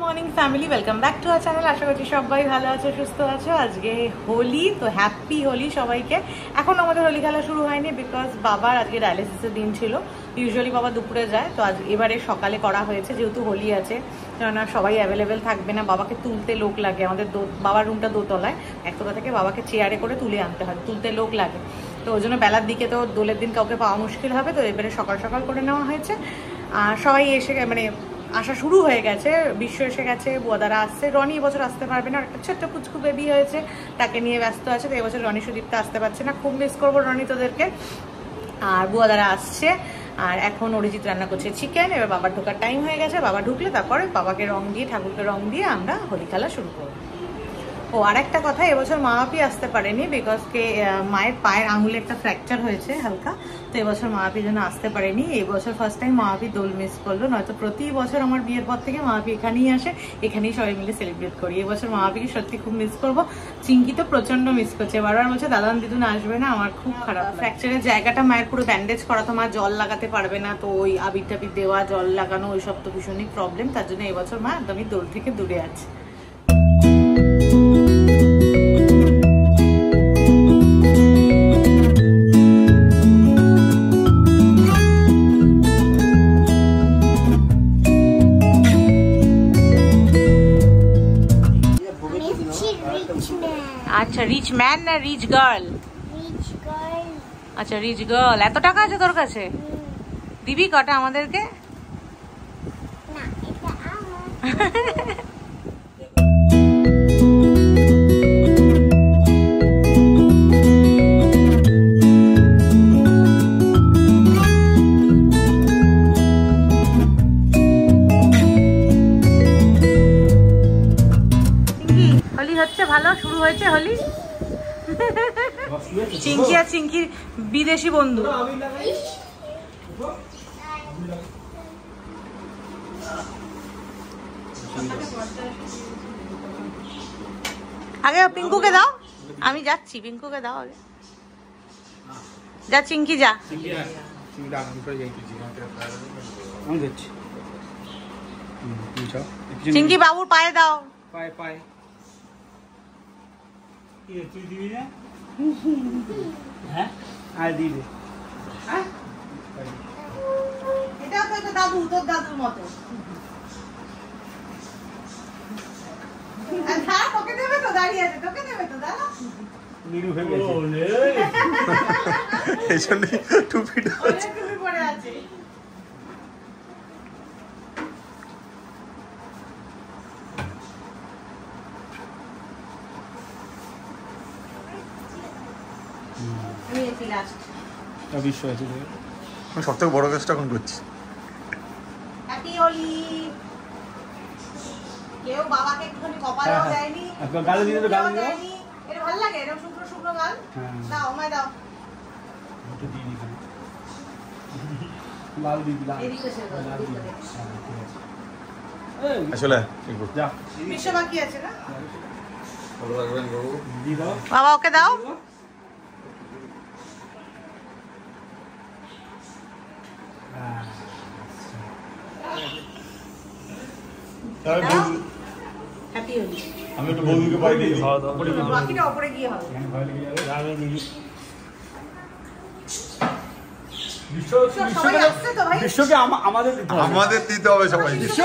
Morning family, welcome back to our channel. আশা করছি সবাই ভালো আছো, সুস্থ আছো। আজকে হোলি, তো হ্যাপি হোলি সবাইকে। এখন আমাদের হোলি খেলা শুরু হয়নি বিকজ বাবার আজকে ডায়ালিসিসের দিন ছিল। ইউজুয়ালি বাবা দুপুরে যায়, তো আজ এবারে সকালে করা হয়েছে যেহেতু হোলি আছে। কেননা সবাই অ্যাভেলেবেল থাকবে না, বাবাকে তুলতে লোক লাগে। আমাদের বাবার রুমটা দোতলায়, একতলা থেকে বাবাকে চেয়ারে করে তুলে আনতে হয়, তুলতে লোক লাগে। তো ওই জন্য বেলার দিকে তো দোলের দিন কাউকে পাওয়া মুশকিল হবে, তো এবারে সকাল সকাল করে নেওয়া হয়েছে। আর সবাই এসে মানে আসা শুরু হয়ে গেছে, বিশ্ব এসে গেছে, বুয়াদারা আসছে। রনি এবছর আসতে পারবে না, একটা ছোট্ট পুচকু বেবি হয়েছে, তাকে নিয়ে ব্যস্ত আছে। তো এবছর রনি সুদীপ্তা আসতে পারছে না, খুব মিস করবো রনি তোদেরকে। আর বুয়াদারা আসছে, আর এখন অরিজিৎ রান্না করছে চিকেন। এবার বাবার ঢোকার টাইম হয়ে গেছে, বাবা ঢুকলে তারপরে বাবাকে রং দিয়ে, ঠাকুরকে রং দিয়ে আমরা হোলি খেলা শুরু করবো। ও আর একটা কথা, এবছর মা বাপি আসতে পারেনি বিকজ মায়ের পায়ের আঙুলে একটা ফ্র্যাকচার হয়েছে হালকা, তো এবছর মা বাপির জন্য আসতে পারেনি। এবছর ফার্স্ট টাইম মা বাপি দোল মিস করলো, নয়তো প্রতি বছর আমার বিয়ের পর থেকে মা বাপি এখানেই আসে, এখানেই সবাই মিলে সেলিব্রেট করি। এবছর মা বাপিকে সত্যি খুব মিস করবো। চিঙ্কি তো প্রচন্ড মিস করছে, বারবার বলছে দাদান দিদুন আসবে না, আমার খুব খারাপ। ফ্র্যাকচারের জায়গাটা মায়ের পুরো ব্যান্ডেজ করা, তো মা জল লাগাতে পারবে না, তো ওই আবির টাবির দেওয়া, জল লাগানো, ওই সব তো ভীষণই প্রবলেম। তার জন্য এবছর মা একদমই দোল থেকে দূরে আছে। আচ্ছা, রিচ ম্যান না রিচ গার্ল? আচ্ছা, রিচ গার্ল। এত টাকা আছে তোর কাছে? দিবি কটা আমাদেরকে? হচ্ছে ভালো, শুরু হয়েছে হোলি। চিঙ্কি আর চিঙ্কির বিদেশি বন্ধু। আগে পিঙ্কুকে দাও, আমি যাচ্ছি, পিঙ্কুকে দাও আগে। যা চিঙ্কি যা। চিঙ্কি বাবুর পায়ে দাও। পায়ে পায়ে তুই দিবি না? হ্যাঁ, আর দিবি। এটা তো একটা দাদু, তোর দাদুর মতো। তোকে দেবে তো, দাঁড়িয়ে আছে, তোকে দেবে তো দাদা। নিরু হয়ে গেছে এই জন্য টুপিটা টুপি পরে আছে। সব থেকে বড় কাজটা এখন করছি। হ্যাপি হোলি। কেউ বাবাকে একটুখানি কপালেও দেয়নি, গালে দিয়ে দাও, গালে দাও। এটা ভালো লাগে, এরকম শুকনো শুকনো গাল। দাও আমায় দাও, একটু দিয়ে দিই। লাল দিবি, লাল এদিকে সে লাল দিবি। আসলে যা বিশ্ব বাকি আছে না, ভালো লাগবেন বাবু। দি দাও বাবা, ওকে দাও। আমি একটু বৌদিকে পাই দিই, বাকিটা উপরে গিয়ে হবে। বিশ্বকে আমাদের দিতে হবে সবাই। বিশ্ব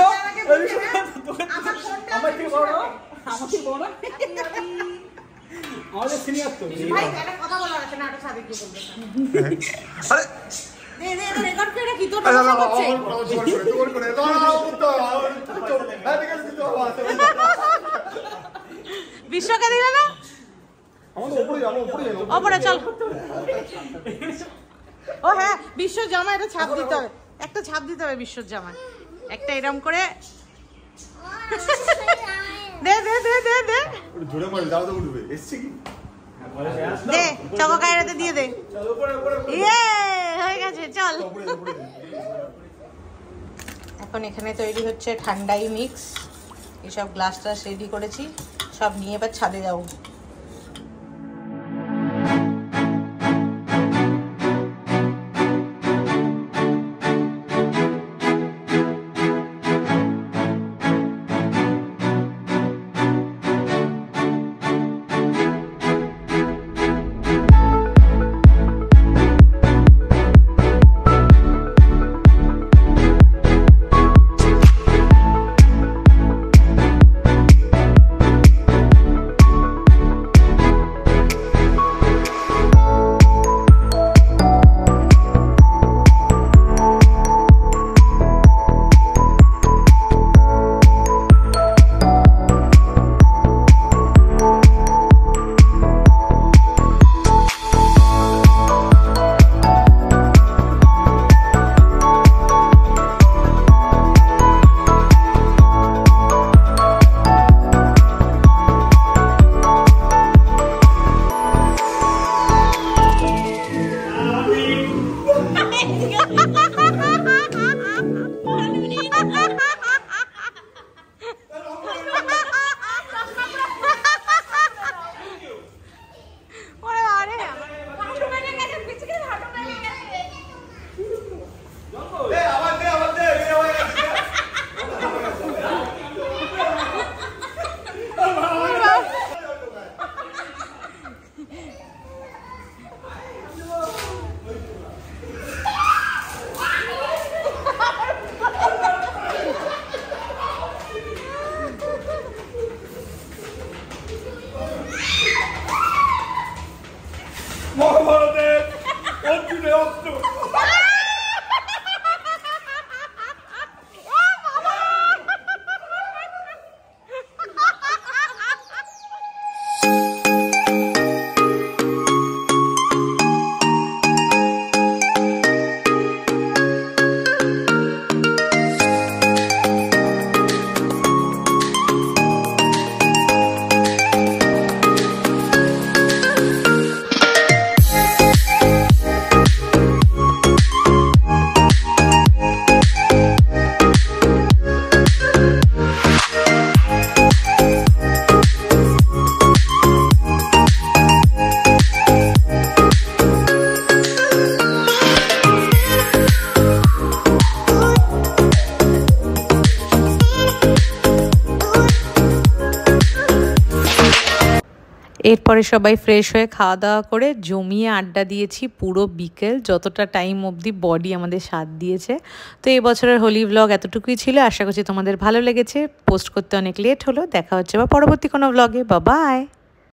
আমাদের সিনিয়র তো ভাই, একটা কথা বলার আছে না, এটা সাথে কি বলবে? আরে বিশ্বকে দিলে না, ওপরে চল। ও হ্যাঁ, বিশ্বর জামা এটা ছাপ দিতে হবে, একটা ছাপ দিতে হবে বিশ্বর জামায়, একটা এরম করে দে দে দে দে দে ধরে মারি, দাও তো উঠবে। এসছে কি দে, চকো কায়রাতে দিয়ে দে। ইয়ে হয়ে গেছে, চল। এখন এখানে তৈরি হচ্ছে ঠান্ডাই মিক্স, এসব গ্লাস টাস রেডি করেছি, সব নিয়ে এবার ছাদে যাবো। মহাভারতের অর্জুনের অস্ত্র। এরপরে সবাই ফ্রেশ হয়ে খাওয়া দাওয়া করে জমিয়ে আড্ডা দিয়েছি পুরো বিকেল, যতটা টাইম অবধি বডি আমাদের সাথ দিয়েছে। তো এই বছরের হোলি ব্লগ এতটুকুই ছিল, আশা করছি তোমাদের ভালো লেগেছে। পোস্ট করতে অনেক লেট হলো, দেখা হচ্ছে বা পরবর্তী কোনো ব্লগে। বাই।